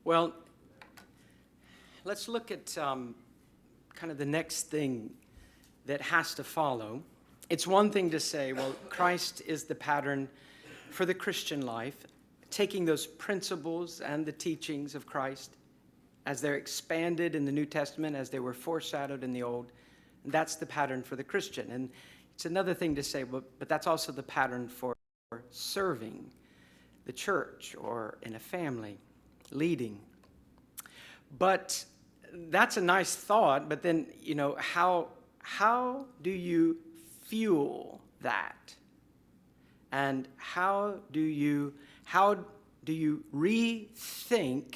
Well, let's look at kind of the next thing that has to follow. It's one thing to say, well, Christ is the pattern for the Christian life, taking those principles and the teachings of Christ as they're expanded in the New Testament, as they were foreshadowed in the Old. And that's the pattern for the Christian. And it's another thing to say, but that's also the pattern for serving the church or in a family, leading. But that's a nice thought, but then, how do you fuel that? And how do you rethink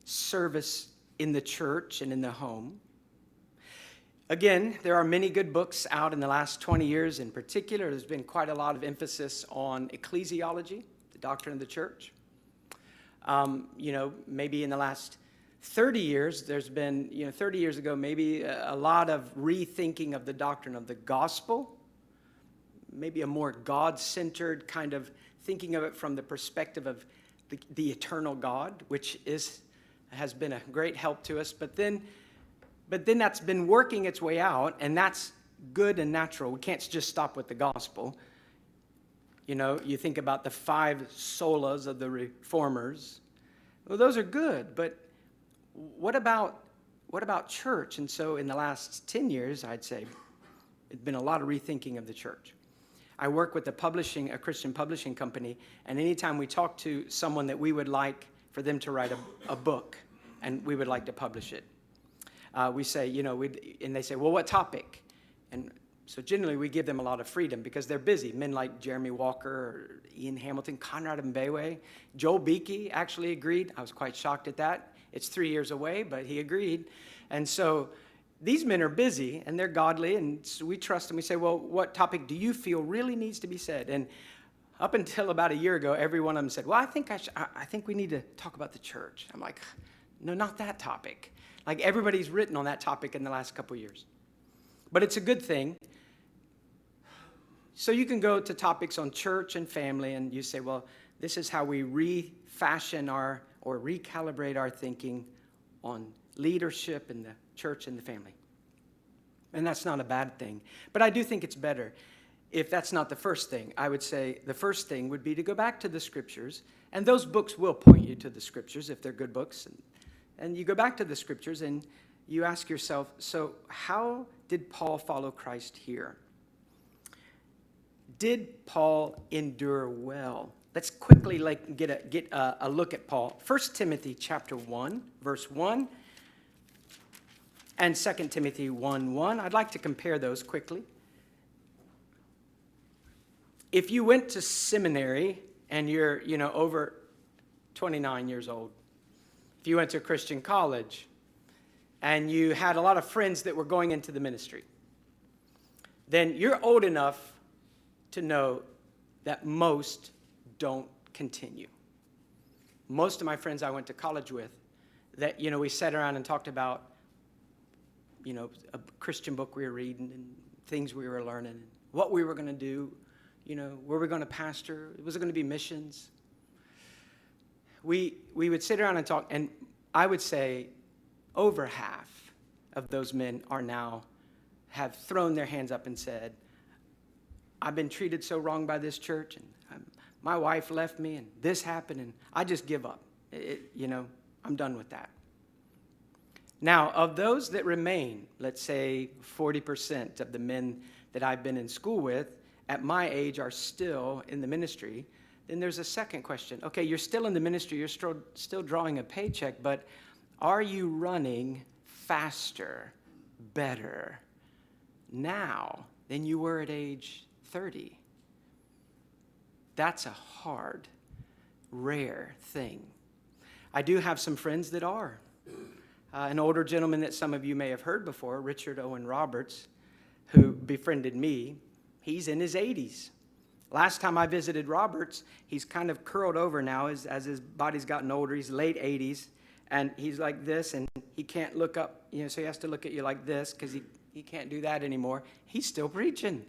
service in the church and in the home? Again, there are many good books out in the last 20 years in particular. There's been quite a lot of emphasis on ecclesiology, the doctrine of the church. Maybe in the last 30 years, there's been, 30 years ago, maybe a lot of rethinking of the doctrine of the gospel, maybe a more God-centered kind of thinking of it from the perspective of the eternal God, which has been a great help to us. But then that's been working its way out, and that's good and natural. We can't just stop with the gospel. You think about the 5 solas of the reformers. Well, those are good, but what about church? And so in the last 10 years, I'd say, it's been a lot of rethinking of the church. I work with a Christian publishing company, and anytime we talk to someone that we would like for them to write a book, and we would like to publish it, we say, and they say, well, what topic? And so generally we give them a lot of freedom because they're busy. Men like Jeremy Walker, Ian Hamilton, Conrad Mbewe, Joel Beakey actually agreed. I was quite shocked at that. It's 3 years away, but he agreed. And so these men are busy and they're godly, and so we trust them. We say, well, what topic do you feel really needs to be said? And up until about a year ago, every one of them said, well, I think we need to talk about the church. I'm like, no, not that topic. Like everybody's written on that topic in the last couple of years. But it's a good thing. So you can go to topics on church and family, and you say, well, this is how we refashion or recalibrate our thinking on leadership in the church and the family. And that's not a bad thing. But I do think it's better if that's not the first thing. I would say the first thing would be to go back to the scriptures, and those books will point you to the scriptures if they're good books. And you go back to the scriptures and you ask yourself, so how did Paul follow Christ here? Did Paul endure well? Let's quickly get a look at Paul. 1 Timothy chapter 1, verse 1, and 2 Timothy 1:1. I'd like to compare those quickly. If you went to seminary and you're, over 29 years old, if you went to a Christian college and you had a lot of friends that were going into the ministry, then you're old enough to know that most don't continue. Most of my friends I went to college with, that, we sat around and talked about, a Christian book we were reading and things we were learning, and what we were going to do, where we're going to pastor, was it going to be missions? We would sit around and talk, and I would say over half of those men have thrown their hands up and said, I've been treated so wrong by this church, and my wife left me, and this happened, and I just give up. I'm done with that. Now, of those that remain, let's say 40% of the men that I've been in school with at my age are still in the ministry, then there's a second question. Okay, you're still in the ministry, you're still drawing a paycheck, but are you running faster, better now than you were at age 30? That's a hard, rare thing. I do have some friends that are. An older gentleman that some of you may have heard before, Richard Owen Roberts, who befriended me, he's in his 80s. Last time I visited Roberts, he's kind of curled over now as his body's gotten older. He's late 80s, and he's like this, and he can't look up, so he has to look at you like this because he can't do that anymore. He's still preaching.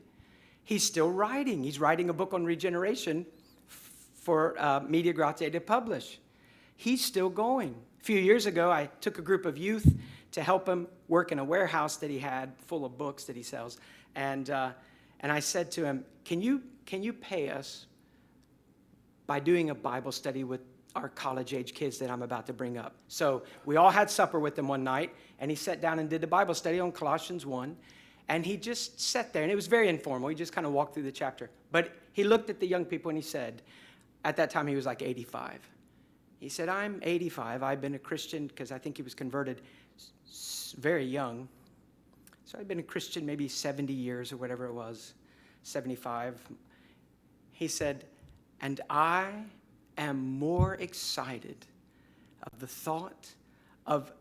He's still writing. He's writing a book on regeneration for Media Gratiae to publish. he's still going. A few years ago, I took a group of youth to help him work in a warehouse that he had full of books that he sells. And I said to him, can you pay us by doing a Bible study with our college-age kids that I'm about to bring up? So we all had supper with him one night, and he sat down and did the Bible study on Colossians 1. And he just sat there, and it was very informal. He just kind of walked through the chapter. But he looked at the young people, and he said, at that time he was like 85. He said, I'm 85. I've been a Christian, because I think he was converted very young. So I've been a Christian maybe 70 years or whatever it was, 75. He said, and I am more excited of the thought of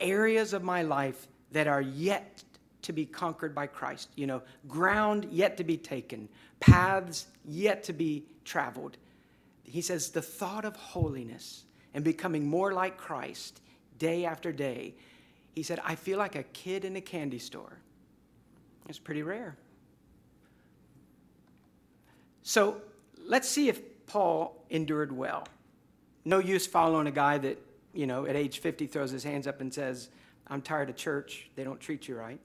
areas of my life that are yet to be conquered by Christ. You know, ground yet to be taken, paths yet to be traveled. He says the thought of holiness and becoming more like Christ day after day. He said, I feel like a kid in a candy store. It's pretty rare. So let's see if Paul endured well. No use following a guy that, you know, at age 50 throws his hands up and says, I'm tired of church. They don't treat you right.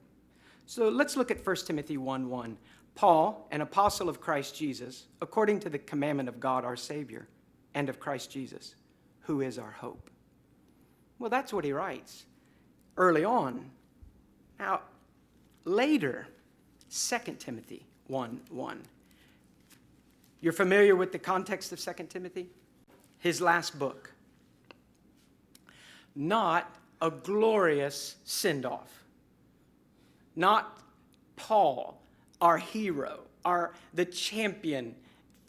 So let's look at 1 Timothy 1:1. Paul, an apostle of Christ Jesus, according to the commandment of God our Savior, and of Christ Jesus, who is our hope. Well, that's what he writes early on. Now, later, 2 Timothy 1:1. You're familiar with the context of 2 Timothy? His last book. Not a glorious send-off. Not Paul, our hero, the champion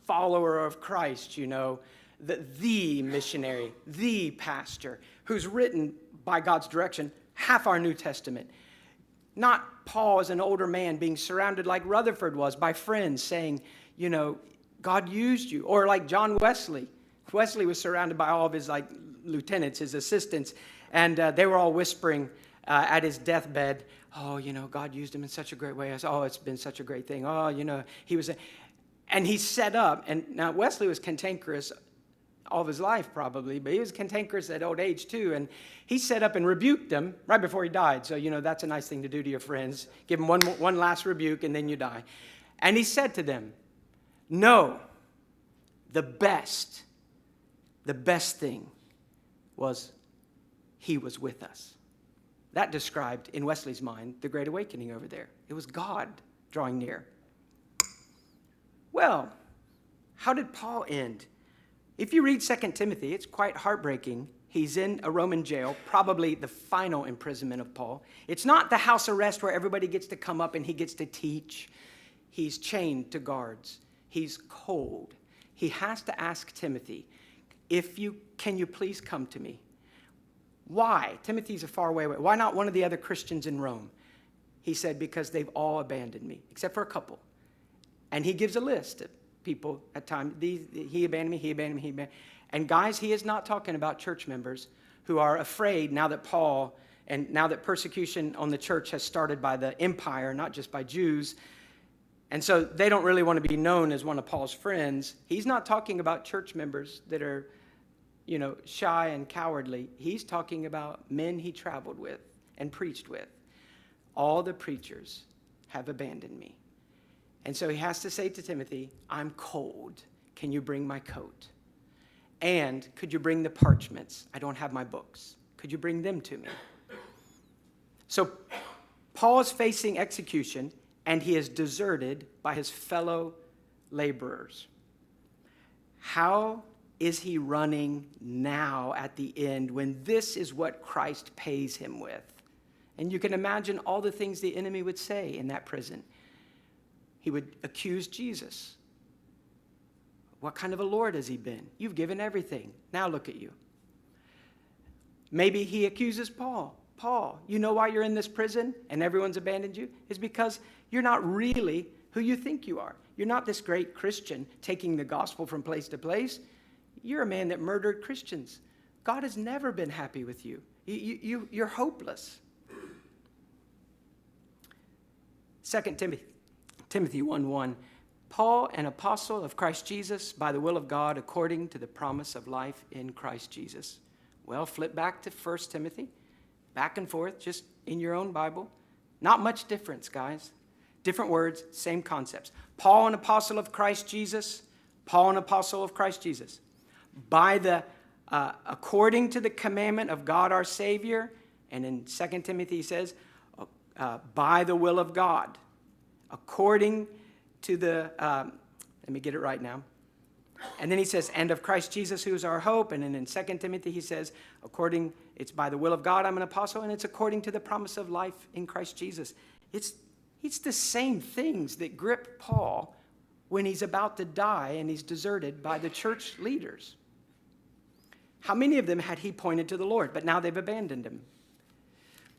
follower of Christ, you know, the missionary, the pastor, who's written by God's direction half our New Testament. Not Paul as an older man being surrounded like Rutherford was by friends saying, you know, God used you. Or like John Wesley. Wesley was surrounded by all of his like lieutenants, his assistants, and they were all whispering at his deathbed, oh, you know, God used him in such a great way. I said, oh, it's been such a great thing. Oh, you know, he was, and he set up, and now Wesley was cantankerous all of his life probably, but he was cantankerous at old age too, and he set up and rebuked them right before he died. So, you know, that's a nice thing to do to your friends. Give them one last rebuke, and then you die. And he said to them, no, the best thing was he was with us. That described, in Wesley's mind, the Great Awakening over there. It was God drawing near. Well, how did Paul end? If you read 2 Timothy, it's quite heartbreaking. He's in a Roman jail, probably the final imprisonment of Paul. It's not the house arrest where everybody gets to come up and he gets to teach. He's chained to guards. He's cold. He has to ask Timothy, can you please come to me? Why? Timothy's a far way away. Why not one of the other Christians in Rome? He said, because they've all abandoned me, except for a couple. And he gives a list of people at times. He abandoned me, he abandoned me, he abandoned me. And guys, he is not talking about church members who are afraid now that Paul, and now that persecution on the church has started by the empire, not just by Jews, and so they don't really want to be known as one of Paul's friends. He's not talking about church members that are, you know, shy and cowardly. He's talking about men he traveled with and preached with. All the preachers have abandoned me. And so he has to say to Timothy, I'm cold. Can you bring my coat? And could you bring the parchments? I don't have my books. Could you bring them to me? So Paul is facing execution, and he is deserted by his fellow laborers. How is he running now at the end when this is what Christ pays him with? And you can imagine all the things the enemy would say in that prison. He would accuse Jesus. What kind of a Lord has he been? You've given everything. Now look at you. Maybe he accuses Paul. Paul, you know why you're in this prison and everyone's abandoned you? It's because you're not really who you think you are. You're not this great Christian taking the gospel from place to place. You're a man that murdered Christians. God has never been happy with you. You're hopeless. 2 Timothy 1:1, Paul, an apostle of Christ Jesus, by the will of God, according to the promise of life in Christ Jesus. Well, flip back to 1 Timothy, back and forth, just in your own Bible. Not much difference, guys. Different words, same concepts. Paul, an apostle of Christ Jesus. Paul, an apostle of Christ Jesus. According to the commandment of God our Savior. And in 2 Timothy he says, by the will of God. According to the, let me get it right now. And then he says, and of Christ Jesus, who is our hope. And then in 2 Timothy he says, it's by the will of God I'm an apostle, and it's according to the promise of life in Christ Jesus. It's the same things that grip Paul when he's about to die and he's deserted by the church leaders. How many of them had he pointed to the Lord, but now they've abandoned him?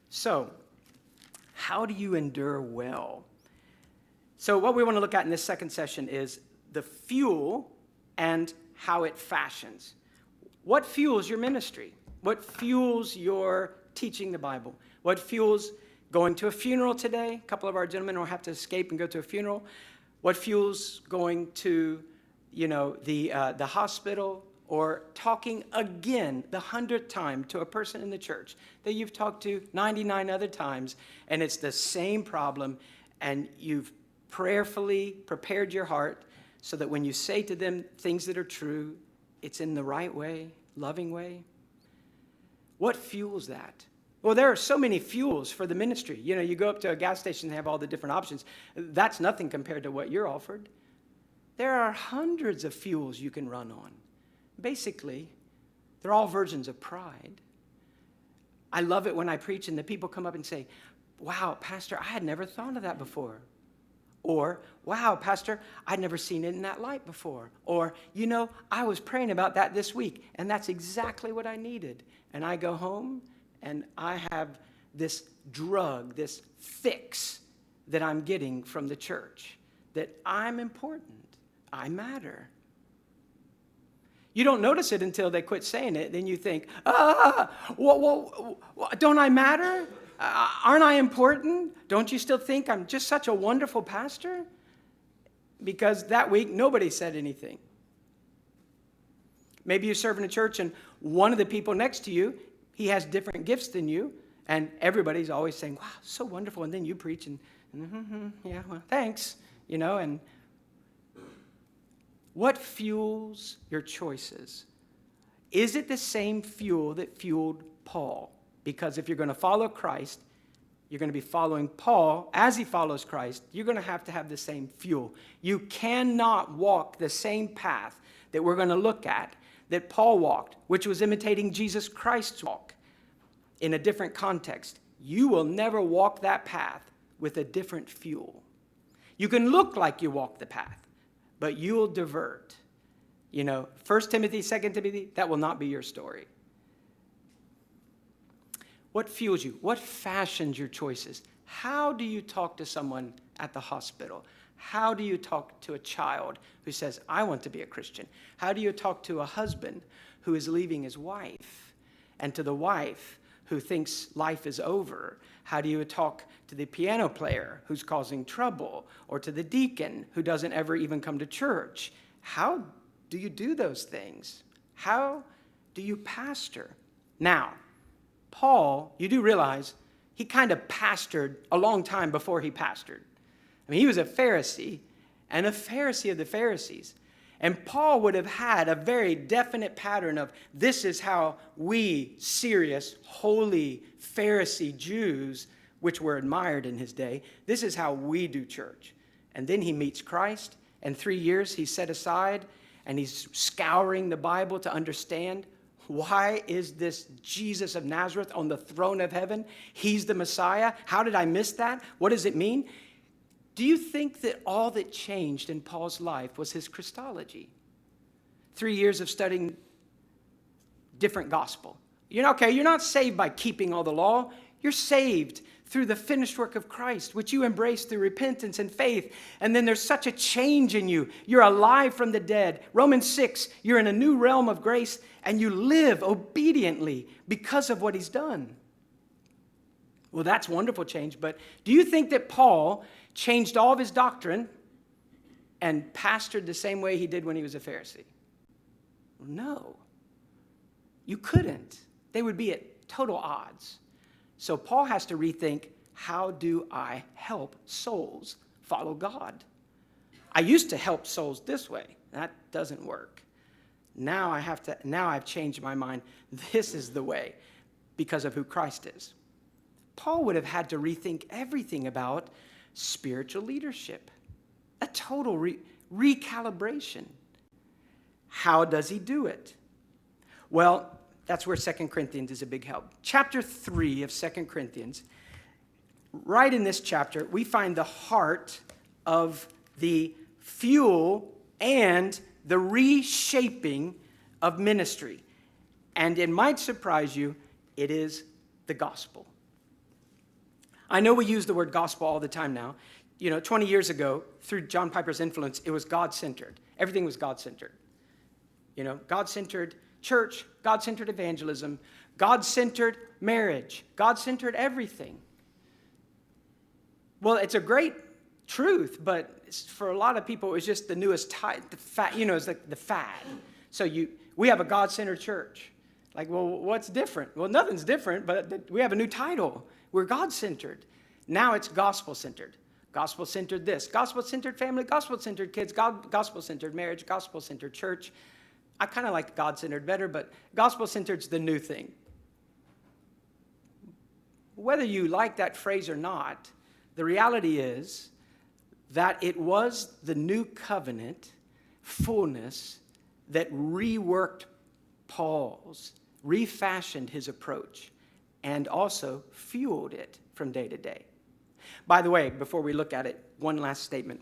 So, how do you endure well? So what we want to look at in this second session is the fuel and how it fashions. What fuels your ministry? What fuels your teaching the Bible? What fuels going to a funeral today? A couple of our gentlemen will have to escape and go to a funeral. What fuels going to, the hospital, or talking again the 100th time to a person in the church that you've talked to 99 other times, and it's the same problem, and you've prayerfully prepared your heart so that when you say to them things that are true, it's in the right way, loving way? What fuels that? Well, there are so many fuels for the ministry. You go up to a gas station and have all the different options. That's nothing compared to what you're offered. There are hundreds of fuels you can run on. Basically, they're all versions of pride. I love it when I preach and the people come up and say, wow, Pastor, I had never thought of that before. Or, wow, Pastor, I'd never seen it in that light before. Or, I was praying about that this week, and that's exactly what I needed. And I go home, and I have this drug, this fix that I'm getting from the church, that I'm important, I matter. You don't notice it until they quit saying it. Then you think, don't I matter? Aren't I important? Don't you still think I'm just such a wonderful pastor? Because that week, nobody said anything. Maybe you serve in a church and one of the people next to you, he has different gifts than you, and everybody's always saying, wow, so wonderful. And then you preach and, yeah, well, thanks, and what fuels your choices? Is it the same fuel that fueled Paul? Because if you're going to follow Christ, you're going to be following Paul as he follows Christ. You're going to have the same fuel. You cannot walk the same path that we're going to look at that Paul walked, which was imitating Jesus Christ's walk in a different context. You will never walk that path with a different fuel. You can look like you walk the path, but you will divert. 1 Timothy, 2 Timothy, that will not be your story. What fuels you? What fashions your choices? How do you talk to someone at the hospital? How do you talk to a child who says, I want to be a Christian? How do you talk to a husband who is leaving his wife? And to the wife who thinks life is over? How do you talk to the piano player who's causing trouble? Or to the deacon who doesn't ever even come to church? How do you do those things? How do you pastor? Now, Paul, you do realize he kind of pastored a long time before he pastored. I mean, he was a Pharisee, and a Pharisee of the Pharisees. And Paul would have had a very definite pattern of, this is how we serious, holy Pharisee Jews, which were admired in his day, this is how we do church. And then he meets Christ, and 3 years he's set aside, and he's scouring the Bible to understand, why is this Jesus of Nazareth on the throne of heaven? He's the Messiah. How did I miss that? What does it mean? Do you think that all that changed in Paul's life was his Christology? 3 years of studying different gospel. You're not saved by keeping all the law. You're saved through the finished work of Christ, which you embrace through repentance and faith. And then there's such a change in you. You're alive from the dead. Romans 6, you're in a new realm of grace, and you live obediently because of what he's done. Well, that's wonderful change, but do you think that Paul changed all of his doctrine and pastored the same way he did when he was a Pharisee? No. You couldn't. They would be at total odds. So Paul has to rethink, how do I help souls follow God? I used to help souls this way. That doesn't work. Now I've changed my mind. This is the way because of who Christ is. Paul would have had to rethink everything about spiritual leadership. A total recalibration. How does he do it? Well, that's where 2 Corinthians is a big help. Chapter 3 of 2 Corinthians, right in this chapter, we find the heart of the fuel and the reshaping of ministry. And it might surprise you, it is the gospel. I know we use the word gospel all the time now. 20 years ago, through John Piper's influence, it was God-centered. Everything was God-centered. God-centered church, God-centered evangelism, God-centered marriage, God-centered everything. Well, it's a great truth, but for a lot of people, it was just the newest fad. It's like the fad. So we have a God-centered church. Like, well, what's different? Well, nothing's different, but we have a new title. We're God-centered. Now it's gospel-centered. Gospel-centered this. Gospel-centered family, gospel-centered kids, gospel-centered marriage, gospel-centered church. I kind of like God-centered better, but gospel-centered's the new thing. Whether you like that phrase or not, the reality is that it was the new covenant fullness that reworked Paul's, refashioned his approach, and also fueled it from day to day. By the way, before we look at it, one last statement.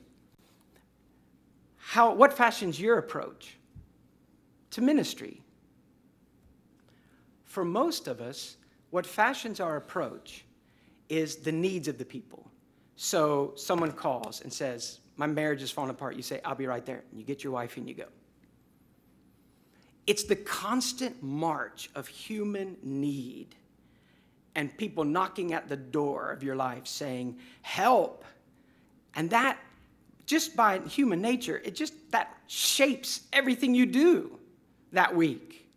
What fashions your approach to ministry? For most of us, what fashions our approach is the needs of the people. So someone calls and says, my marriage is falling apart. You say, I'll be right there. And you get your wife and you go. It's the constant march of human need and people knocking at the door of your life saying, help. And that, just by human nature, that shapes everything you do that week.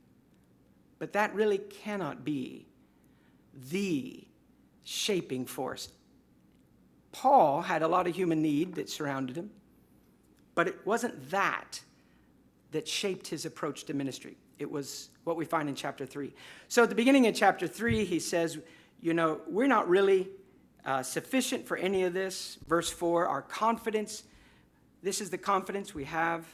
But that really cannot be the shaping force. Paul had a lot of human need that surrounded him, but it wasn't that shaped his approach to ministry. It was what we find in chapter 3. So at the beginning of chapter 3, he says, we're not really sufficient for any of this. Verse 4, our confidence, this is the confidence we have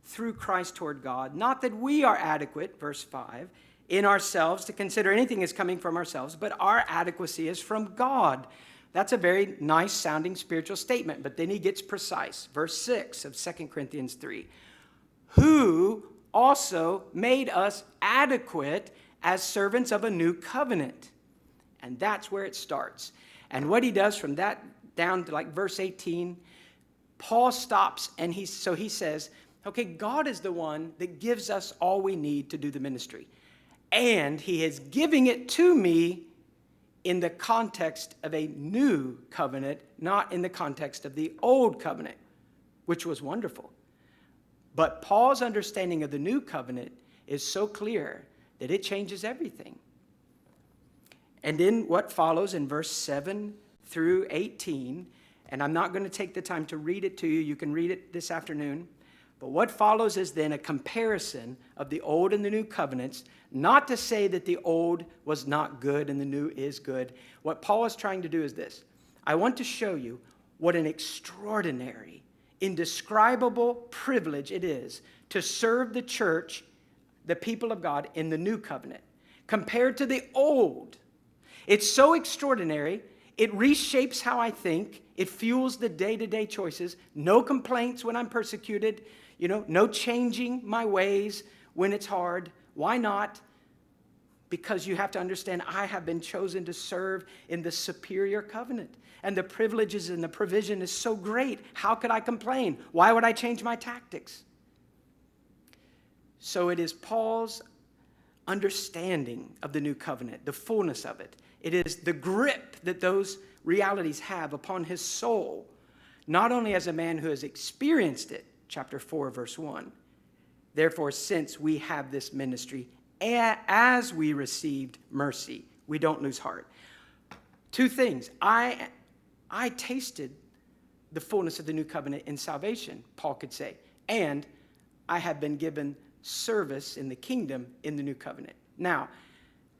through Christ toward God. Not that we are adequate, verse 5, in ourselves to consider anything as coming from ourselves, but our adequacy is from God. That's a very nice sounding spiritual statement, but then he gets precise. Verse 6 of 2 Corinthians 3. Who also made us adequate as servants of a new covenant. And that's where it starts. And what he does from that down to like verse 18, Paul stops and he says, okay, God is the one that gives us all we need to do the ministry. And he is giving it to me in the context of a new covenant, not in the context of the old covenant, which was wonderful. But Paul's understanding of the new covenant is so clear that it changes everything. And then what follows in verse 7 through 18, and I'm not going to take the time to read it to you. You can read it this afternoon. But what follows is then a comparison of the old and the new covenants, not to say that the old was not good and the new is good. What Paul is trying to do is this. I want to show you what an extraordinary, indescribable privilege it is to serve the church, the people of God, in the new covenant compared to the old. It's so extraordinary. It reshapes how I think. It fuels the day-to-day choices. No complaints when I'm persecuted. No changing my ways when it's hard. Why not? Because you have to understand I have been chosen to serve in the superior covenant. And the privileges and the provision is so great. How could I complain? Why would I change my tactics? So it is Paul's understanding of the new covenant, the fullness of it. It is the grip that those realities have upon his soul, not only as a man who has experienced it, chapter 4, verse 1. Therefore, since we have this ministry, as we received mercy, we don't lose heart. Two things. I tasted the fullness of the new covenant in salvation, Paul could say. And I have been given service in the kingdom in the new covenant. Now,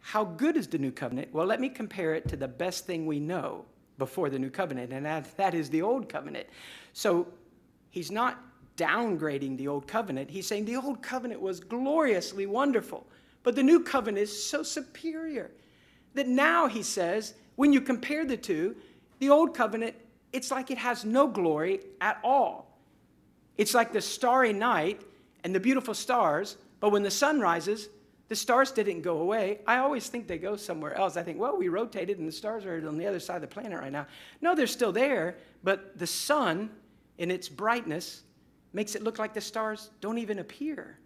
how good is the new covenant? Well, let me compare it to the best thing we know before the new covenant, and that is the old covenant. So he's not downgrading the old covenant. He's saying the old covenant was gloriously wonderful, but the new covenant is so superior that now, he says, when you compare the two, the old covenant, it's like it has no glory at all. It's like the starry night and the beautiful stars, but when the sun rises, the stars didn't go away. I always think they go somewhere else. I think, well, we rotated and the stars are on the other side of the planet right now. No, they're still there, but the sun in its brightness makes it look like the stars don't even appear.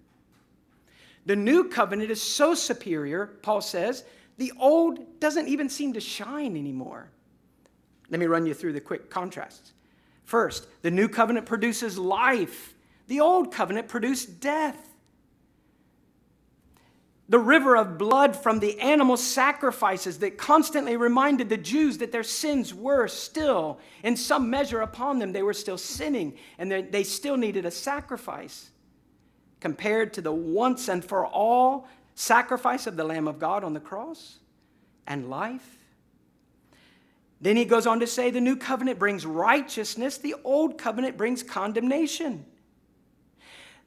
The new covenant is so superior, Paul says, the old doesn't even seem to shine anymore. Let me run you through the quick contrasts. First, the new covenant produces life. The old covenant produced death. The river of blood from the animal sacrifices that constantly reminded the Jews that their sins were still, in some measure upon them, they were still sinning, and they still needed a sacrifice. Compared to the once and for all sacrifice of the Lamb of God on the cross and life. Then he goes on to say the new covenant brings righteousness, the old covenant brings condemnation.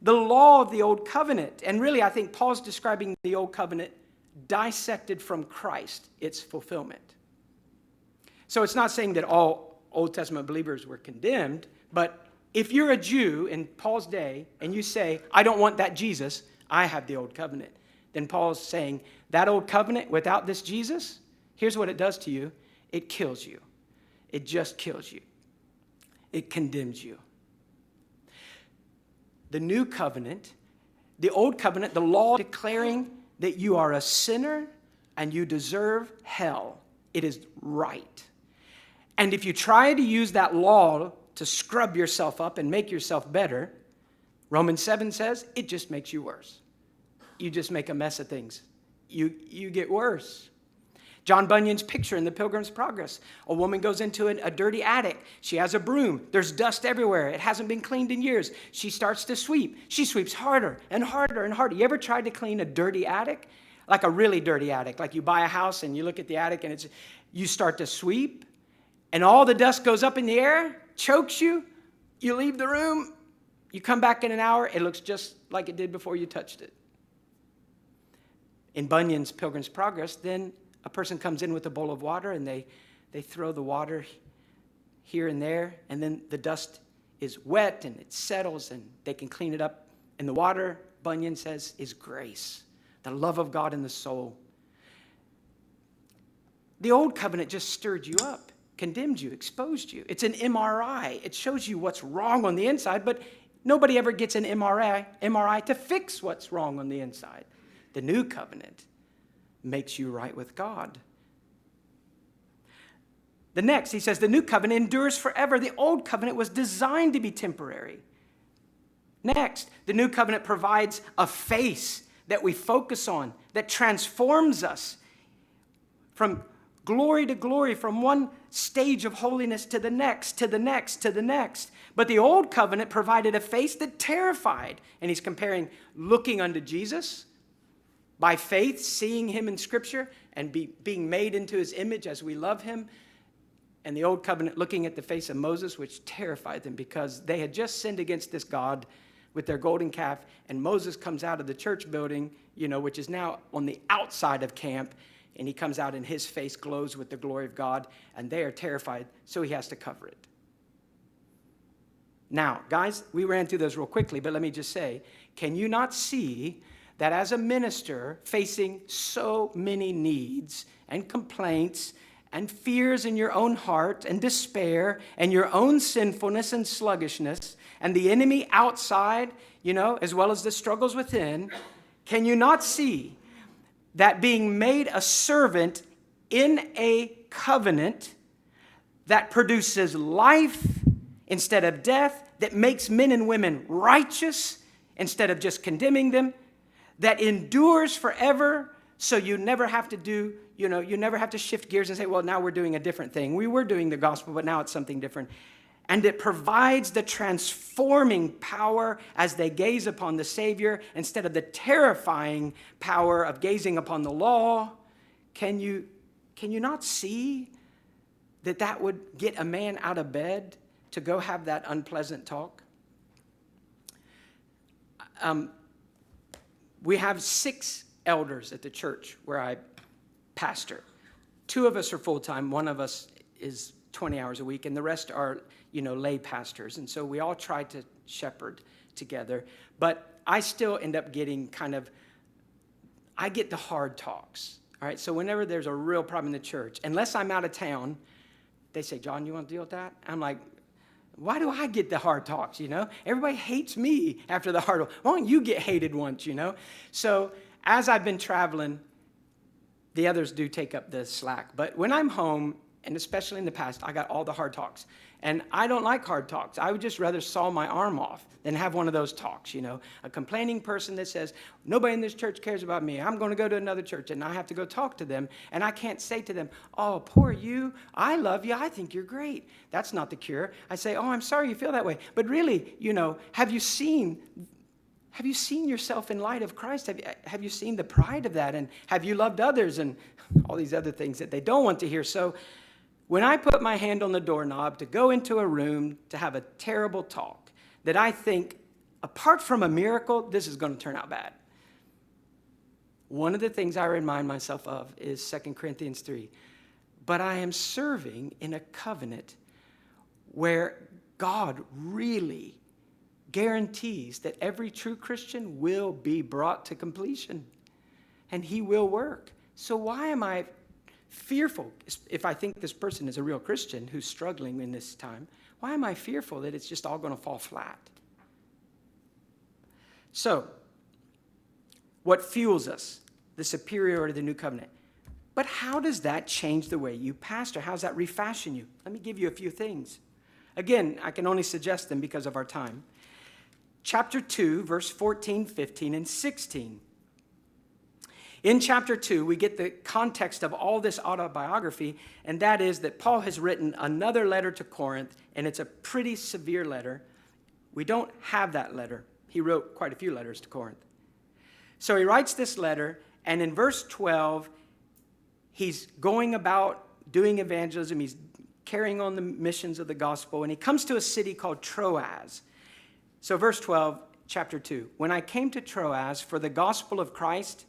The law of the old covenant, and really I think Paul's describing the old covenant dissected from Christ, its fulfillment. So it's not saying that all Old Testament believers were condemned, but if you're a Jew in Paul's day and you say, I don't want that Jesus, I have the old covenant, then Paul's saying that old covenant without this Jesus, here's what it does to you. It kills you. It just kills you. It condemns you. The new covenant, the old covenant, the law declaring that you are a sinner and you deserve hell. It is right. And if you try to use that law to scrub yourself up and make yourself better, Romans 7 says it just makes you worse. You just make a mess of things. You get worse. John Bunyan's picture in The Pilgrim's Progress. A woman goes into a dirty attic. She has a broom. There's dust everywhere. It hasn't been cleaned in years. She starts to sweep. She sweeps harder and harder and harder. You ever tried to clean a dirty attic? Like a really dirty attic. Like you buy a house and you look at the attic and you start to sweep and all the dust goes up in the air, chokes you. You leave the room. You come back in an hour. It looks just like it did before you touched it. In Bunyan's Pilgrim's Progress, then a person comes in with a bowl of water and they throw the water here and there, and then the dust is wet and it settles and they can clean it up. And the water, Bunyan says, is grace, the love of God in the soul. The old covenant just stirred you up, condemned you, exposed you. It's an MRI. It shows you what's wrong on the inside, but nobody ever gets an MRI to fix what's wrong on the inside. The new covenant makes you right with God. The next, he says, the new covenant endures forever. The old covenant was designed to be temporary. Next, the new covenant provides a face that we focus on, that transforms us from glory to glory, from one stage of holiness to the next, to the next, to the next. But the old covenant provided a face that terrified. And he's comparing looking unto Jesus, by faith, seeing him in Scripture and being made into his image as we love him. And the old covenant looking at the face of Moses, which terrified them because they had just sinned against this God with their golden calf. And Moses comes out of the church building, which is now on the outside of camp. And he comes out and his face glows with the glory of God. And they are terrified, so he has to cover it. Now, guys, we ran through those real quickly, but let me just say, can you not see that as a minister facing so many needs and complaints and fears in your own heart and despair and your own sinfulness and sluggishness and the enemy outside, as well as the struggles within, can you not see that being made a servant in a covenant that produces life instead of death, that makes men and women righteous instead of just condemning them, that endures forever, so you never have to you never have to shift gears and say, well, now we're doing a different thing. We were doing the gospel, but now it's something different. And it provides the transforming power as they gaze upon the Savior instead of the terrifying power of gazing upon the law. Can you not see that would get a man out of bed to go have that unpleasant talk? We have 6 elders at the church where I pastor. 2 of us are full-time. 1 of us is 20 hours a week, and the rest are, lay pastors. And so we all try to shepherd together. But I still end up getting I get the hard talks. All right, so whenever there's a real problem in the church, unless I'm out of town, they say, John, you want to deal with that? I'm like, why do I get the hard talks, Everybody hates me after the hard talk. Why don't you get hated once, So as I've been traveling, the others do take up the slack. But when I'm home, and especially in the past, I got all the hard talks. And I don't like hard talks. I would just rather saw my arm off than have one of those talks, A complaining person that says, nobody in this church cares about me. I'm going to go to another church, and I have to go talk to them. And I can't say to them, oh, poor you. I love you. I think you're great. That's not the cure. I say, oh, I'm sorry you feel that way. But really, have you seen yourself in light of Christ? Have you seen the pride of that? And have you loved others? And all these other things that they don't want to hear. So when I put my hand on the doorknob to go into a room to have a terrible talk that I think, apart from a miracle, this is going to turn out bad. One of the things I remind myself of is 2 Corinthians 3. But I am serving in a covenant where God really guarantees that every true Christian will be brought to completion, and he will work. So why am I fearful? If I think this person is a real Christian who's struggling in this time, why am I fearful that it's just all going to fall flat? So, what fuels us? The superiority of the new covenant. But how does that change the way you pastor? How does that refashion you? Let me give you a few things. Again, I can only suggest them because of our time. Chapter 2, verse 14, 15, and 16. In chapter 2, we get the context of all this autobiography, and that is that Paul has written another letter to Corinth, and it's a pretty severe letter. We don't have that letter. He wrote quite a few letters to Corinth. So he writes this letter, and in verse 12, he's going about doing evangelism. He's carrying on the missions of the gospel, and he comes to a city called Troas. So verse 12, chapter 2, when I came to Troas for the gospel of Christ,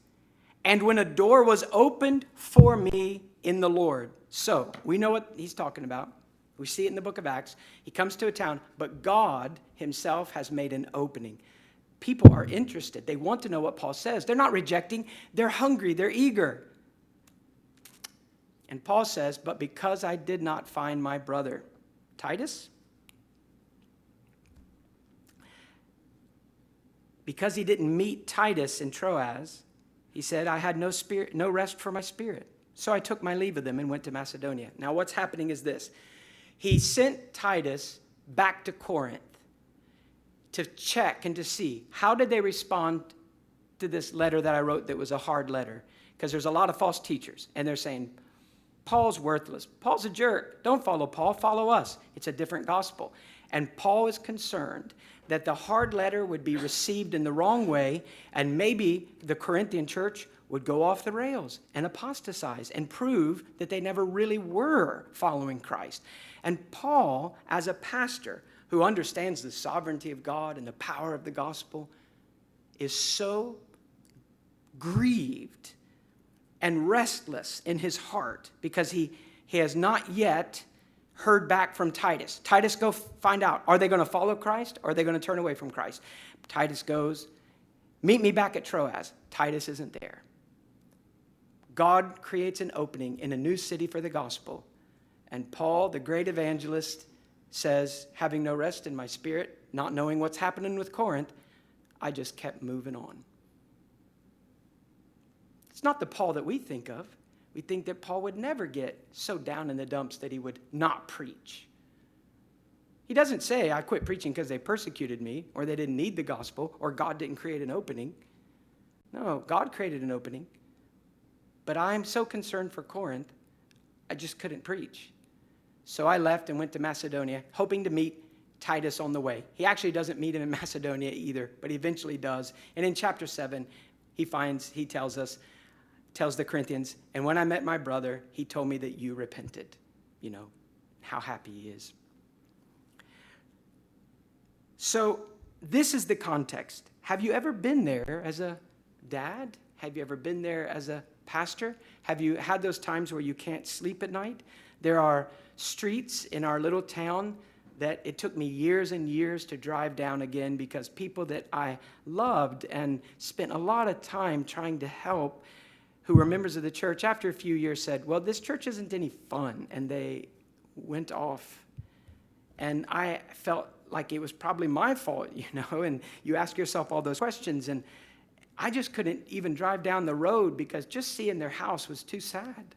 and when a door was opened for me in the Lord. So we know what he's talking about. We see it in the book of Acts. He comes to a town, but God himself has made an opening. People are interested. They want to know what Paul says. They're not rejecting. They're hungry. They're eager. And Paul says, but because I did not find my brother, Titus, because he didn't meet Titus in Troas, he said, I had no rest for my spirit. So I took my leave of them and went to Macedonia. Now what's happening is this. He sent Titus back to Corinth to check and to see how did they respond to this letter that I wrote that was a hard letter. Because there's a lot of false teachers. And they're saying, Paul's worthless. Paul's a jerk. Don't follow Paul. Follow us. It's a different gospel. And Paul is concerned that the hard letter would be received in the wrong way, and maybe the Corinthian church would go off the rails and apostatize and prove that they never really were following Christ. And Paul, as a pastor who understands the sovereignty of God and the power of the gospel, is so grieved and restless in his heart because he has not yet heard back from Titus. Titus, go find out. Are they going to follow Christ or are they going to turn away from Christ? Titus goes, meet me back at Troas. Titus isn't there. God creates an opening in a new city for the gospel. And Paul, the great evangelist, says, having no rest in my spirit, not knowing what's happening with Corinth, I just kept moving on. It's not the Paul that we think of. We think that Paul would never get so down in the dumps that he would not preach. He doesn't say, I quit preaching because they persecuted me, or they didn't need the gospel, or God didn't create an opening. No, God created an opening. But I'm so concerned for Corinth, I just couldn't preach. So I left and went to Macedonia, hoping to meet Titus on the way. He actually doesn't meet him in Macedonia either, but he eventually does. And in chapter 7, he tells the Corinthians, and when I met my brother, he told me that you repented. You know, how happy he is. So this is the context. Have you ever been there as a dad? Have you ever been there as a pastor? Have you had those times where you can't sleep at night? There are streets in our little town that it took me years and years to drive down again because people that I loved and spent a lot of time trying to help, who were members of the church, after a few years said, well, this church isn't any fun, and they went off. And I felt like it was probably my fault, and you ask yourself all those questions, and I just couldn't even drive down the road because just seeing their house was too sad.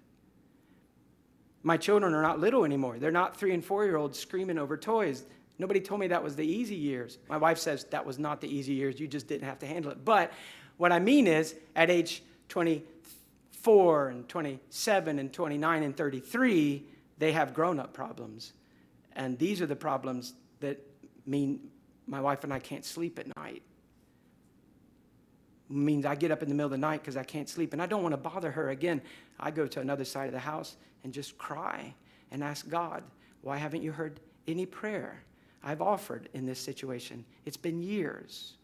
My children are not little anymore. They're not 3- and 4-year-olds screaming over toys. Nobody told me that was the easy years. My wife says that was not the easy years. You just didn't have to handle it. But what I mean is, at age 24 and 27 and 29 and 33, they have grown-up problems. And these are the problems that mean my wife and I can't sleep at night. It means I get up in the middle of the night because I can't sleep, and I don't want to bother her again. I go to another side of the house and just cry and ask God, why haven't you heard any prayer I've offered in this situation? It's been years.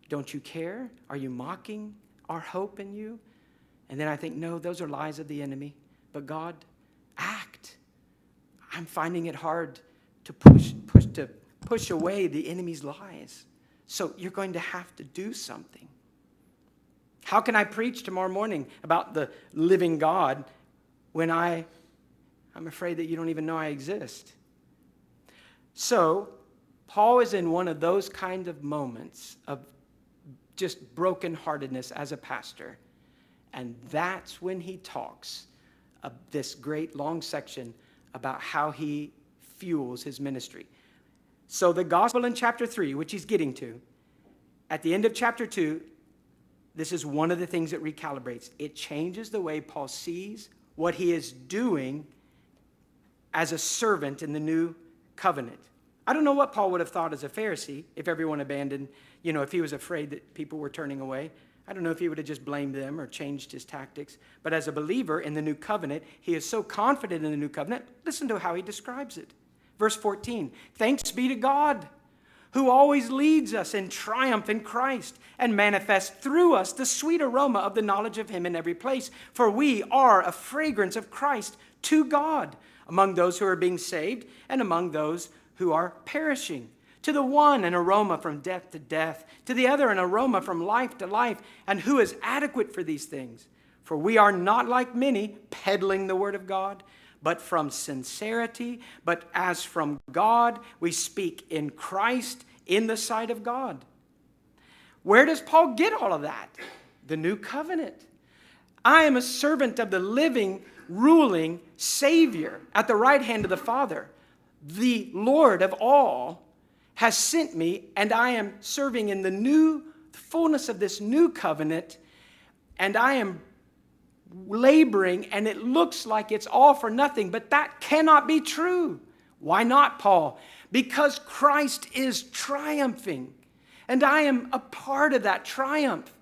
Don't you care? Are you mocking our hope in you? And then I think, no, those are lies of the enemy. But God, act. I'm finding it hard to push away the enemy's lies. So you're going to have to do something. How can I preach tomorrow morning about the living God when I'm afraid that you don't even know I exist? So Paul is in one of those kind of moments of just brokenheartedness as a pastor. And that's when he talks of this great long section about how he fuels his ministry. So the gospel in chapter 3, which he's getting to, at the end of chapter 2, this is one of the things that recalibrates. It changes the way Paul sees what he is doing as a servant in the new covenant. I don't know what Paul would have thought as a Pharisee if everyone abandoned, if he was afraid that people were turning away. I don't know if he would have just blamed them or changed his tactics. But as a believer in the new covenant, he is so confident in the new covenant. Listen to how he describes it. Verse 14, thanks be to God, who always leads us in triumph in Christ and manifests through us the sweet aroma of the knowledge of him in every place. For we are a fragrance of Christ to God among those who are being saved and among those who are perishing. To the one, an aroma from death to death. To the other, an aroma from life to life. And who is adequate for these things? For we are not like many, peddling the word of God, but from sincerity. But as from God, we speak in Christ in the sight of God. Where does Paul get all of that? The new covenant. I am a servant of the living, ruling Savior at the right hand of the Father. The Lord of all has sent me, and I am serving in the fullness of this new covenant, and I am laboring, and it looks like it's all for nothing, but that cannot be true. Why not, Paul? Because Christ is triumphing, and I am a part of that triumph.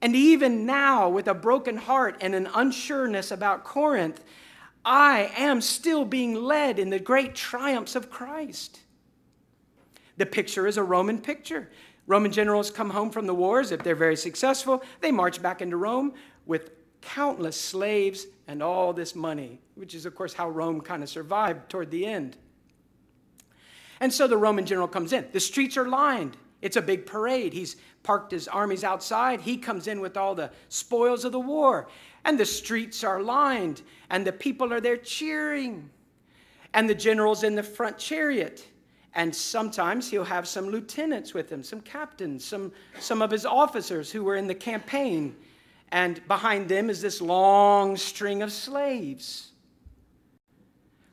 And even now, with a broken heart and an unsureness about Corinth, I am still being led in the great triumphs of Christ. The picture is a Roman picture. Roman generals come home from the wars. If they're very successful, they march back into Rome with countless slaves and all this money, which is, of course, how Rome kind of survived toward the end. And so the Roman general comes in. The streets are lined. It's a big parade. He's parked his armies outside. He comes in with all the spoils of the war. And the streets are lined. And the people are there cheering. And the general's in the front chariot. And sometimes he'll have some lieutenants with him, some captains, some of his officers who were in the campaign. And behind them is this long string of slaves.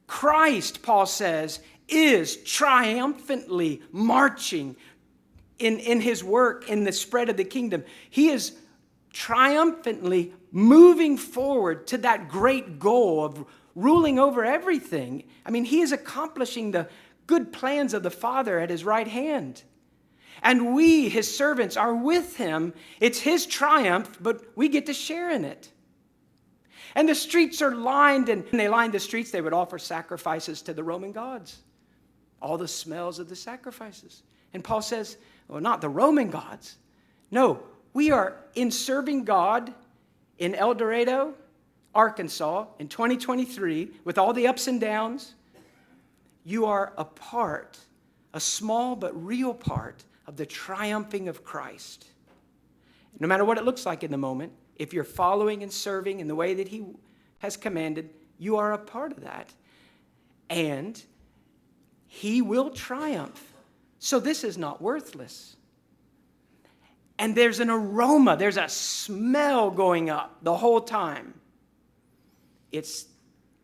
Christ, Paul says, is triumphantly marching in his work, in the spread of the kingdom. He is triumphantly moving forward to that great goal of ruling over everything. I mean, he is accomplishing the good plans of the Father at his right hand. And we, his servants, are with him. It's his triumph, but we get to share in it. And the streets are lined, and when they lined the streets, they would offer sacrifices to the Roman gods. All the smells of the sacrifices. And Paul says, well, not the Roman gods. No, we are in serving God in El Dorado, Arkansas, in 2023, with all the ups and downs. You are a part, a small but real part of the triumphing of Christ. No matter what it looks like in the moment, if you're following and serving in the way that he has commanded, you are a part of that. And he will triumph. So this is not worthless. And there's an aroma, there's a smell going up the whole time.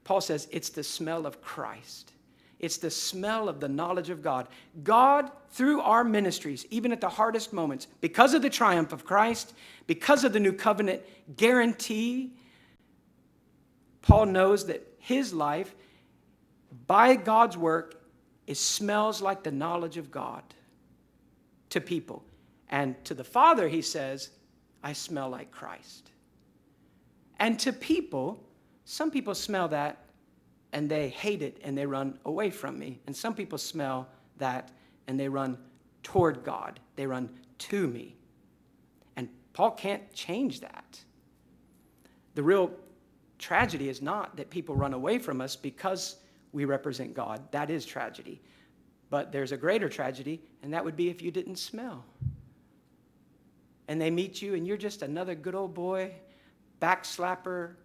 Paul says, it's the smell of Christ. It's the smell of the knowledge of God. God, through our ministries, even at the hardest moments, because of the triumph of Christ, because of the new covenant guarantee, Paul knows that his life, by God's work, it smells like the knowledge of God to people. And to the Father, he says, I smell like Christ. And to people, some people smell that and they hate it and they run away from me. And some people smell that and they run toward God. They run to me. And Paul can't change that. The real tragedy is not that people run away from us because we represent God. That is tragedy. But there's a greater tragedy, and that would be if you didn't smell. And they meet you, and you're just another good old boy, backslapper,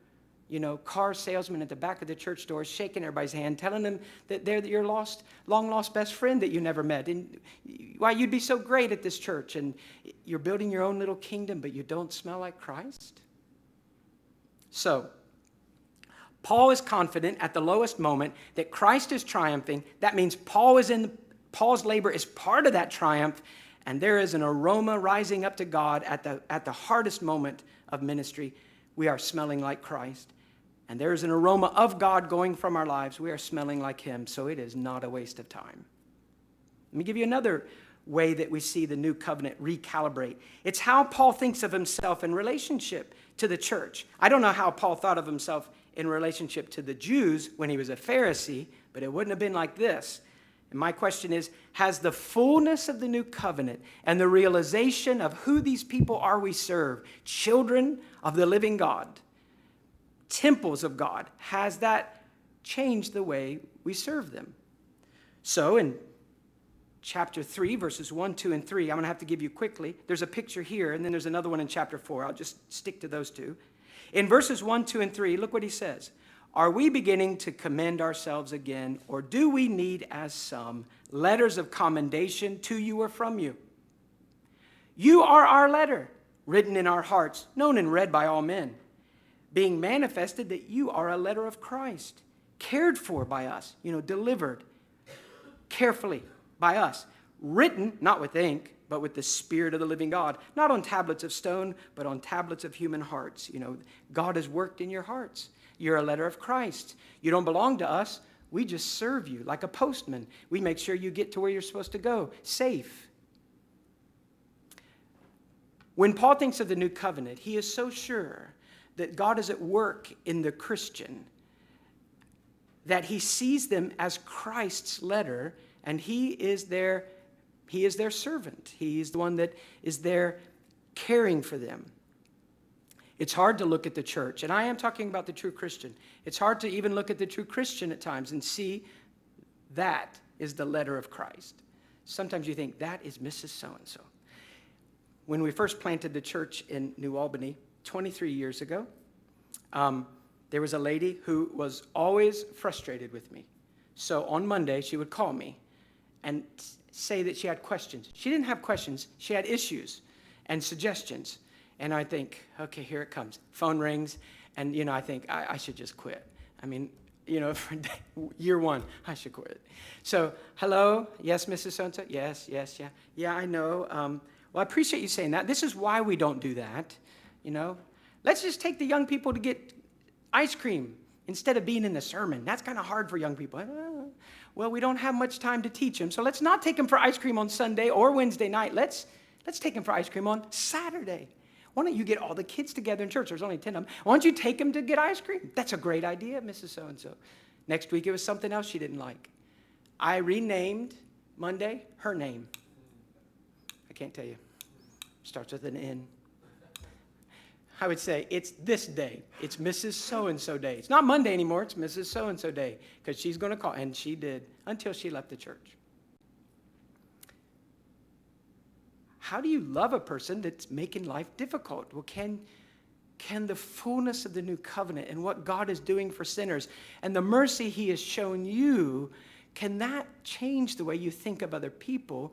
car salesman at the back of the church door, shaking everybody's hand, telling them that they're your long-lost best friend that you never met. And why you'd be so great at this church, and you're building your own little kingdom, but you don't smell like Christ. So, Paul is confident at the lowest moment that Christ is triumphing. That means Paul's labor is part of that triumph, and there is an aroma rising up to God at the hardest moment of ministry. We are smelling like Christ. And there is an aroma of God going from our lives. We are smelling like him, so it is not a waste of time. Let me give you another way that we see the new covenant recalibrate. It's how Paul thinks of himself in relationship to the church. I don't know how Paul thought of himself in relationship to the Jews when he was a Pharisee, but it wouldn't have been like this. And my question is, has the fullness of the new covenant and the realization of who these people are we serve, children of the living God, temples of God, has that changed the way we serve them? So in chapter 3, verses 1, 2, and 3, I'm going to have to give you quickly. There's a picture here, and then there's another one in chapter 4. I'll just stick to those two. In verses 1, 2, and 3, look what he says. Are we beginning to commend ourselves again, or do we need, as some, letters of commendation to you or from you? You are our letter, written in our hearts, known and read by all men, being manifested that you are a letter of Christ, cared for by us, delivered carefully by us, written, not with ink, but with the Spirit of the living God, not on tablets of stone, but on tablets of human hearts. God has worked in your hearts. You're a letter of Christ. You don't belong to us. We just serve you like a postman. We make sure you get to where you're supposed to go, safe. When Paul thinks of the new covenant, he is so sure that God is at work in the Christian that he sees them as Christ's letter, and he is their servant. He's the one that is there caring for them. It's hard to look at the church, and I am talking about the true Christian. It's hard to even look at the true Christian at times and see that is the letter of Christ. Sometimes you think, that is Mrs. So-and-so. When we first planted the church in New Albany 23 years ago, there was a lady who was always frustrated with me. So on Monday, she would call me and say that she had questions. She didn't have questions. She had issues and suggestions. And I think, okay, here it comes. Phone rings, and I think I should just quit. I mean, for year one. I should quit. So, hello, yes, Mrs. So-and-so? Yes, yeah. Yeah, I know. Well, I appreciate you saying that. This is why we don't do that, Let's just take the young people to get ice cream instead of being in the sermon. That's kind of hard for young people. Well, we don't have much time to teach them, so let's not take them for ice cream on Sunday or Wednesday night. Let's take them for ice cream on Saturday. Why don't you get all the kids together in church? There's only 10 of them. Why don't you take them to get ice cream? That's a great idea, Mrs. So-and-so. Next week, it was something else she didn't like. I renamed Monday her name. I can't tell you. Starts with an N. I would say it's this day. It's Mrs. So-and-so day. It's not Monday anymore. It's Mrs. So-and-so day because she's going to call. And she did until she left the church. How do you love a person that's making life difficult? Well, can the fullness of the new covenant and what God is doing for sinners and the mercy he has shown you, can that change the way you think of other people?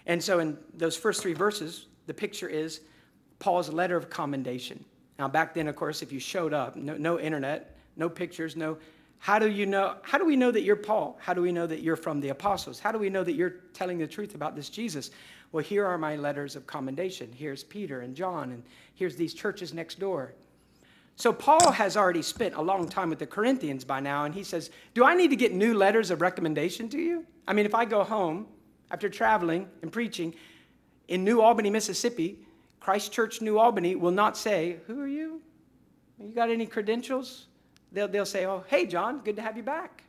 And so in those first 3 verses, the picture is Paul's letter of commendation. Now, back then, of course, if you showed up, no internet, no pictures, how do we know that you're Paul? How do we know that you're from the apostles? How do we know that you're telling the truth about this Jesus? Well, here are my letters of commendation. Here's Peter and John, and here's these churches next door. So Paul has already spent a long time with the Corinthians by now, and he says, do I need to get new letters of recommendation to you? I mean, if I go home after traveling and preaching in New Albany, Mississippi, Christ Church New Albany will not say, who are you? You got any credentials? They'll say, oh, hey, John, good to have you back.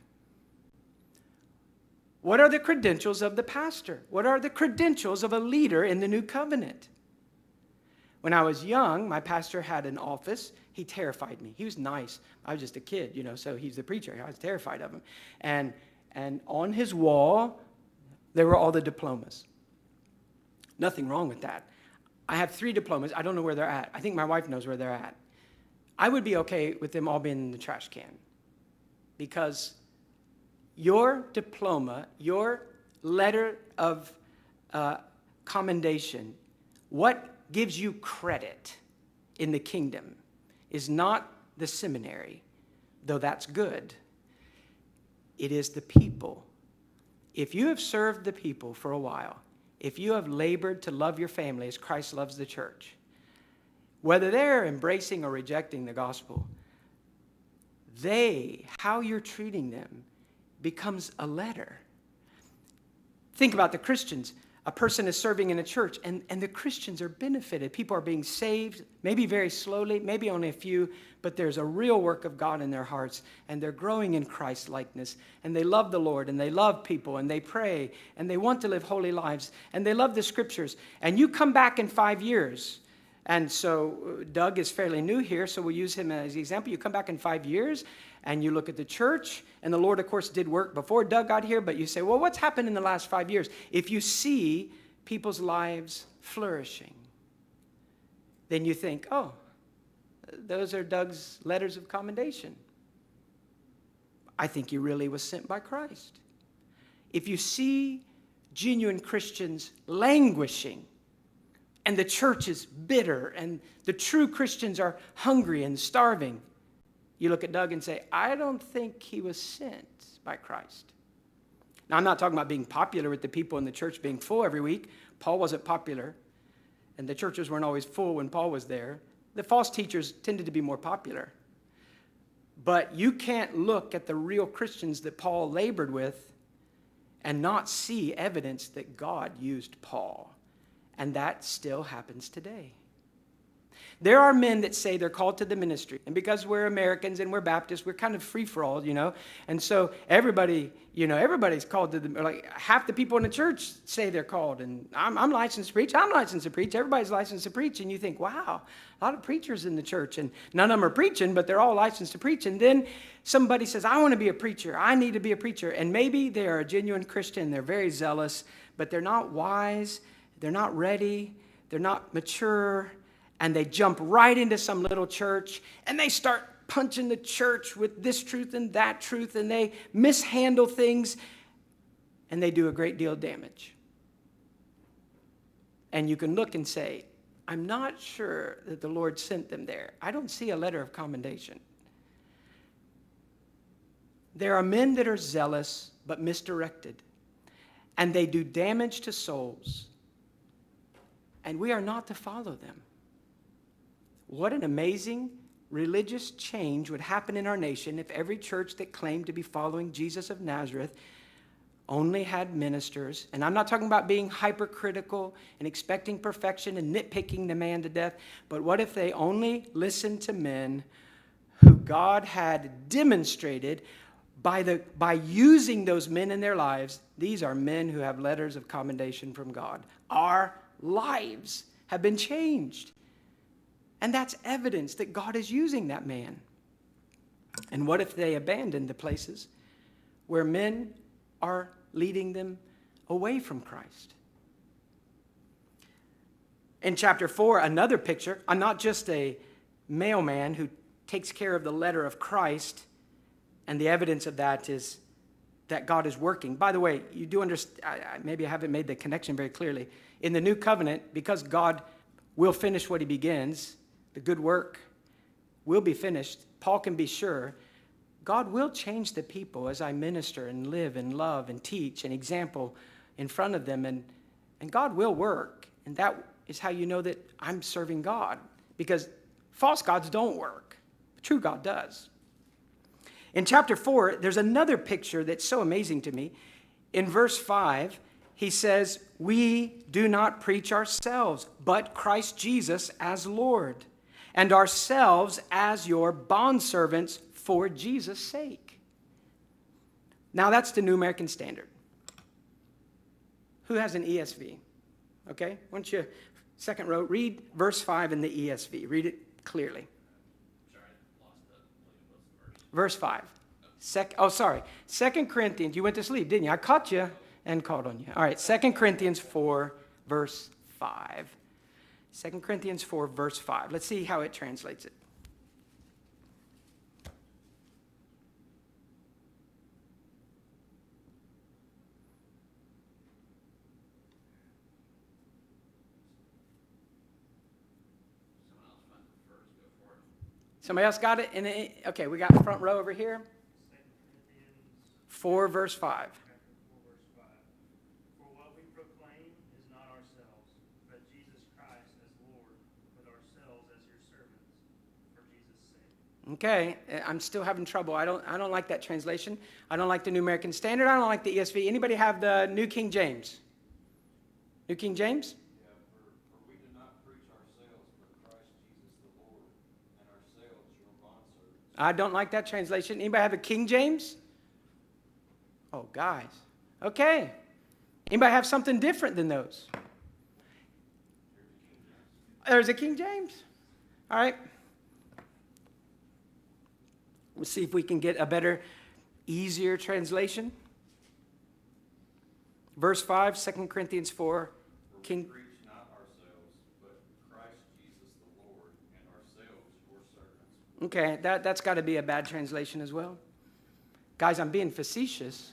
What are the credentials of the pastor? What are the credentials of a leader in the new covenant? When I was young, my pastor had an office. He terrified me. He was nice. I was just a kid, so he's the preacher. I was terrified of him. And on his wall, there were all the diplomas. Nothing wrong with that. I have 3 diplomas. I don't know where they're at. I think my wife knows where they're at. I would be okay with them all being in the trash can because your diploma, your letter of commendation, what gives you credit in the kingdom is not the seminary, though that's good. It is the people. If you have served the people for a while, if you have labored to love your family as Christ loves the church, whether they're embracing or rejecting the gospel, how you're treating them becomes a letter. Think about the Christians. A person is serving in a church, and the Christians are benefited. People are being saved, maybe very slowly, maybe only a few, but there's a real work of God in their hearts, and they're growing in Christ likeness, and they love the Lord, and they love people, and they pray, and they want to live holy lives, and they love the scriptures. And you come back in 5 years, and so Doug is fairly new here, so we'll use him as the example. You come back in 5 years, and you look at the church, and the Lord, of course, did work before Doug got here, but you say, well, what's happened in the last 5 years? If you see people's lives flourishing, then you think, oh, those are Doug's letters of commendation. I think he really was sent by Christ. If you see genuine Christians languishing, and the church is bitter, and the true Christians are hungry and starving, you look at Doug and say, I don't think he was sent by Christ. Now, I'm not talking about being popular with the people in the church being full every week. Paul wasn't popular, and the churches weren't always full when Paul was there. The false teachers tended to be more popular. But you can't look at the real Christians that Paul labored with and not see evidence that God used Paul. And that still happens today. There are men that say they're called to the ministry. And because we're Americans and we're Baptists, we're kind of free-for-all, And so everybody's called to the, like half the people in the church say they're called. And I'm licensed to preach. I'm licensed to preach. Everybody's licensed to preach. And you think, wow, a lot of preachers in the church. And none of them are preaching, but they're all licensed to preach. And then somebody says, I want to be a preacher. I need to be a preacher. And maybe they're a genuine Christian. They're very zealous, but they're not wise. They're not ready. They're not mature. And they jump right into some little church, and they start punching the church with this truth and that truth, and they mishandle things, and they do a great deal of damage. And you can look and say, I'm not sure that the Lord sent them there. I don't see a letter of commendation. There are men that are zealous but misdirected, and they do damage to souls, and we are not to follow them. What an amazing religious change would happen in our nation if every church that claimed to be following Jesus of Nazareth only had ministers. And I'm not talking about being hypercritical and expecting perfection and nitpicking the man to death, but what if they only listened to men who God had demonstrated by using those men in their lives? These are men who have letters of commendation from God. Our lives have been changed. And that's evidence that God is using that man. And what if they abandon the places where men are leading them away from Christ? In chapter 4, another picture, I'm not just a mailman who takes care of the letter of Christ, and the evidence of that is that God is working. By the way, you do understand, maybe I haven't made the connection very clearly. In the new covenant, because God will finish what he begins, the good work will be finished, Paul can be sure God will change the people as I minister and live and love and teach and example in front of them. And God will work. And that is how you know that I'm serving God. Because false gods don't work. True God does. In chapter 4, there's another picture that's so amazing to me. In verse 5, he says, we do not preach ourselves, but Christ Jesus as Lord, and ourselves as your bondservants for Jesus' sake. Now that's the New American Standard. Who has an ESV? Okay, why don't you, second row, read verse 5 in the ESV. Read it clearly. Verse 5. 2 Corinthians. You went to sleep, didn't you? I caught you and called on you. All right, 2 Corinthians 4, verse 5. 2 Corinthians 4, verse 5. Let's see how it translates it. Somebody else got it? Okay, we got front row over here. 4, verse 5. For what we proclaim is not ourselves, but Jesus Christ as Lord, with ourselves as your servants, for Jesus' sake. Okay, I'm still having trouble. I don't like that translation. I don't like the New American Standard. I don't like the ESV. Anybody have the New King James? New King James? Yeah, for we do not preach ourselves, but Christ Jesus the Lord, and ourselves your bondservants. I don't like that translation. Anybody have a King James? Oh, guys. Okay. Anybody have something different than those? There's a King James. All right. We'll see if we can get a better, easier translation. Verse 5, 2 Corinthians 4. We preach not ourselves, but Christ Jesus the Lord, and ourselves your servants. Okay, that's got to be a bad translation as well. Guys, I'm being facetious.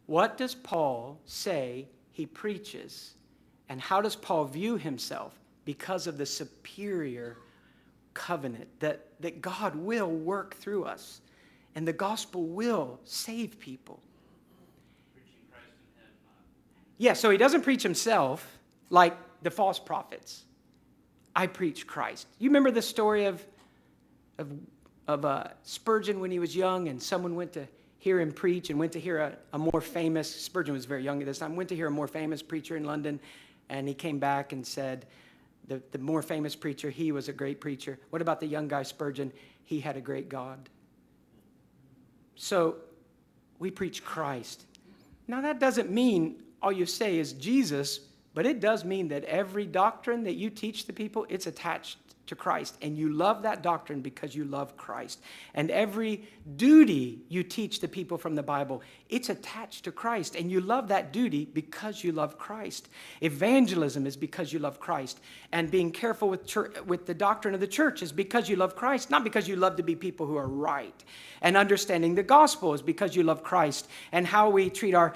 What does Paul say he preaches? And how does Paul view himself? Because of the superior covenant that God will work through us. And the gospel will save people. Preaching Christ in head, not. Yeah, so he doesn't preach himself like the false prophets. I preach Christ. You remember the story of Spurgeon when he was young, and someone went to hear him preach and went to hear a more famous, Spurgeon was very young at this time, went to hear a more famous preacher in London, and he came back and said, the more famous preacher, he was a great preacher. What about the young guy Spurgeon? He had a great God. So we preach Christ. Now that doesn't mean all you say is Jesus, but it does mean that every doctrine that you teach the people, it's attached to Christ. And you love that doctrine because you love Christ. And every duty you teach the people from the Bible, it's attached to Christ. And you love that duty because you love Christ. Evangelism is because you love Christ. And being careful with the doctrine of the church is because you love Christ, not because you love to be people who are right. And understanding the gospel is because you love Christ. And how we treat our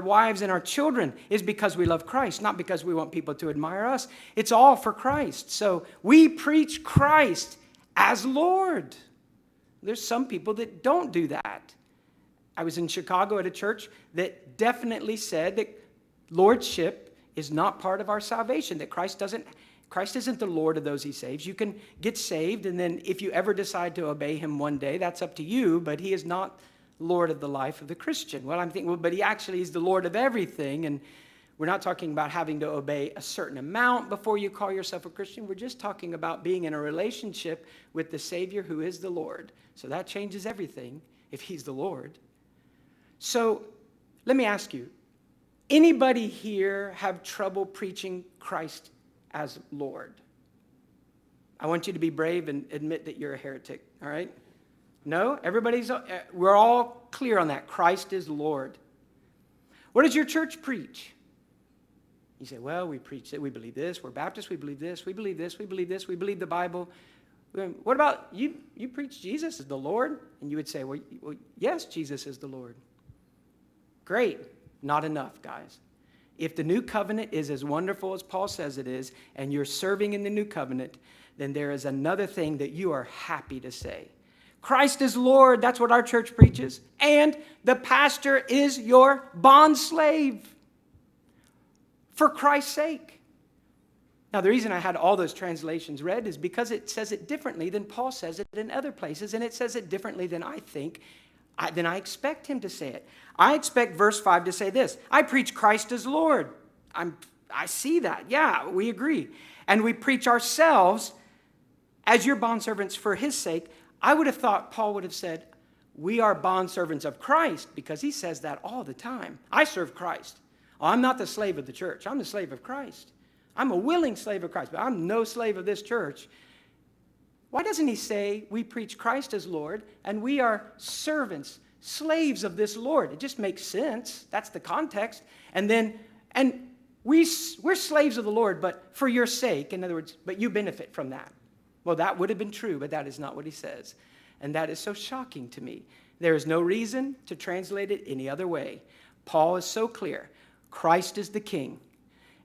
wives and our children is because we love Christ, not because we want people to admire us. It's all for Christ. So we preach Christ as Lord. There's some people that don't do that. I was in Chicago at a church that definitely said that lordship is not part of our salvation, that Christ isn't the Lord of those he saves. You can get saved, and then if you ever decide to obey him one day, that's up to you, but he is not Lord of the life of the Christian. Well, I'm thinking, well, but he actually is the Lord of everything, and we're not talking about having to obey a certain amount before you call yourself a Christian. We're just talking about being in a relationship with the Savior who is the Lord. So that changes everything if he's the Lord. So let me ask you, anybody here have trouble preaching Christ as Lord? I want you to be brave and admit that you're a heretic, all right? No? We're all clear on that. Christ is Lord. What does your church preach? You say, well, we preach that we believe this. We're Baptists, we believe this. We believe this, we believe this. We believe the Bible. What about you? You preach Jesus is the Lord? And you would say, well, yes, Jesus is the Lord. Great. Not enough, guys. If the new covenant is as wonderful as Paul says it is, and you're serving in the new covenant, then there is another thing that you are happy to say. Christ is Lord. That's what our church preaches. And the pastor is your bondslave for Christ's sake. Now, the reason I had all those translations read is because it says it differently than Paul says it in other places, and it says it differently than I expect him to say it. I expect verse 5 to say this: I preach Christ as Lord. I see that. Yeah, we agree. And we preach ourselves as your bondservants for his sake. I would have thought Paul would have said, we are bondservants of Christ, because he says that all the time. I serve Christ. Oh, I'm not the slave of the church. I'm the slave of Christ. I'm a willing slave of Christ, but I'm no slave of this church. Why doesn't he say we preach Christ as Lord and we are servants, slaves of this Lord? It just makes sense. That's the context. And we're slaves of the Lord, but for your sake, in other words, but you benefit from that. Well, that would have been true, but that is not what he says. And that is so shocking to me. There is no reason to translate it any other way. Paul is so clear. Christ is the King.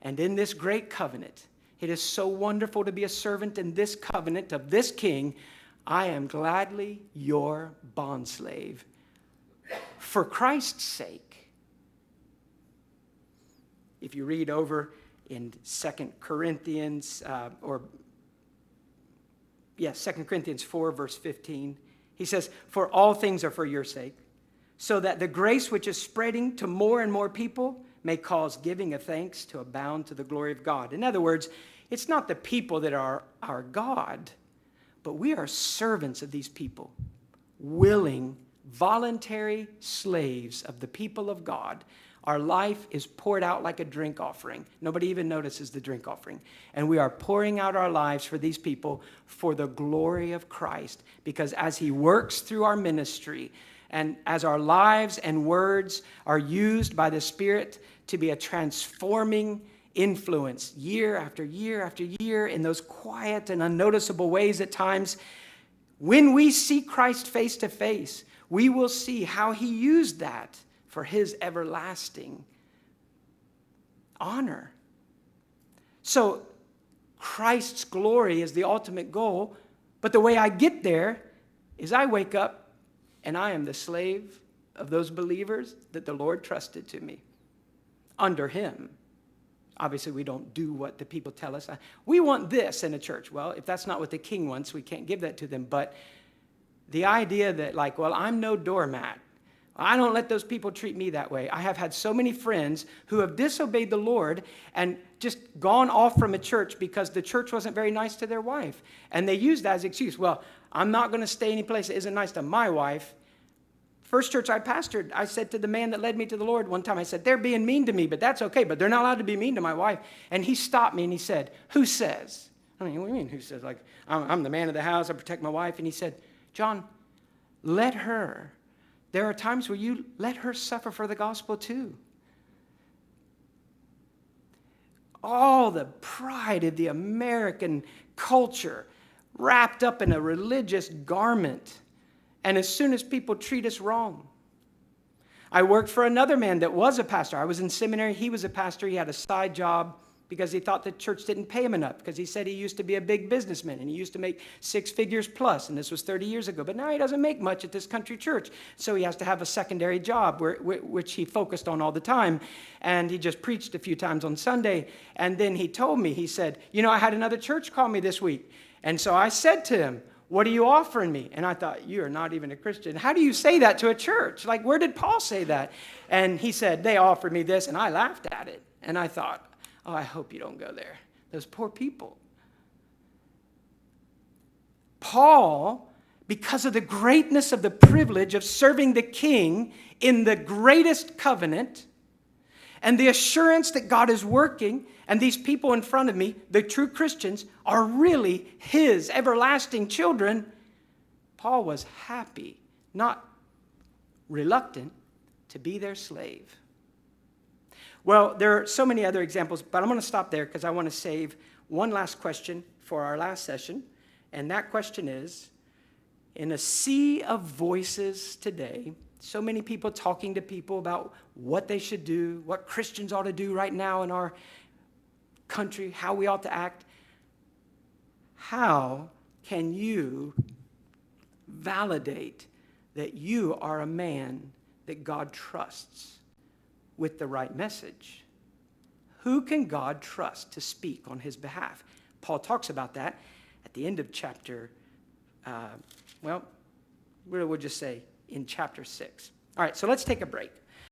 And in this great covenant, it is so wonderful to be a servant in this covenant of this King. I am gladly your bondslave for Christ's sake. If you read over in 2 Corinthians 2 Corinthians 4, verse 15, he says, for all things are for your sake, so that the grace which is spreading to more and more people may cause giving of thanks to abound to the glory of God. In other words, it's not the people that are our God, but we are servants of these people, willing, voluntary slaves of the people of God. Our life is poured out like a drink offering. Nobody even notices the drink offering. And we are pouring out our lives for these people for the glory of Christ, because as he works through our ministry, and as our lives and words are used by the Spirit to be a transforming influence year after year after year in those quiet and unnoticeable ways at times, when we see Christ face to face, we will see how he used that for his everlasting honor. So Christ's glory is the ultimate goal, but the way I get there is I wake up and I am the slave of those believers that the Lord trusted to me under him. Obviously, we don't do what the people tell us. We want this in a church. Well, if that's not what the king wants, we can't give that to them. But the idea that, like, well, I'm no doormat. I don't let those people treat me that way. I have had so many friends who have disobeyed the Lord and just gone off from a church because the church wasn't very nice to their wife. And they use that as an excuse. Well, I'm not going to stay any place that isn't nice to my wife. First church I pastored, I said to the man that led me to the Lord one time, I said, they're being mean to me, but that's okay, but they're not allowed to be mean to my wife. And he stopped me and he said, who says? I mean, what do you mean, who says? Like, I'm the man of the house, I protect my wife. And he said, John, let her. There are times where you let her suffer for the gospel too. All the pride of the American culture wrapped up in a religious garment. And as soon as people treat us wrong. I worked for another man that was a pastor. I was in seminary. He was a pastor. He had a side job. because he thought the church didn't pay him enough, because he said he used to be a big businessman and he used to make 6 figures plus, and this was 30 years ago. But now he doesn't make much at this country church, so he has to have a secondary job, which he focused on all the time. And he just preached a few times on Sunday. And then he told me, he said, I had another church call me this week. And so I said to him, what are you offering me? And I thought, you are not even a Christian. How do you say that to a church? Like, where did Paul say that? And he said, they offered me this, and I laughed at it. And I thought, oh, I hope you don't go there. Those poor people. Paul, because of the greatness of the privilege of serving the king in the greatest covenant, and the assurance that God is working, and these people in front of me, the true Christians, are really his everlasting children, Paul was happy, not reluctant, to be their slave. Well, there are so many other examples, but I'm going to stop there because I want to save one last question for our last session. And that question is, in a sea of voices today, so many people talking to people about what they should do, what Christians ought to do right now in our country, how we ought to act, how can you validate that you are a man that God trusts with the right message? Who can God trust to speak on his behalf? Paul talks about that at the end of chapter, we'll just say in chapter 6. All right, so let's take a break.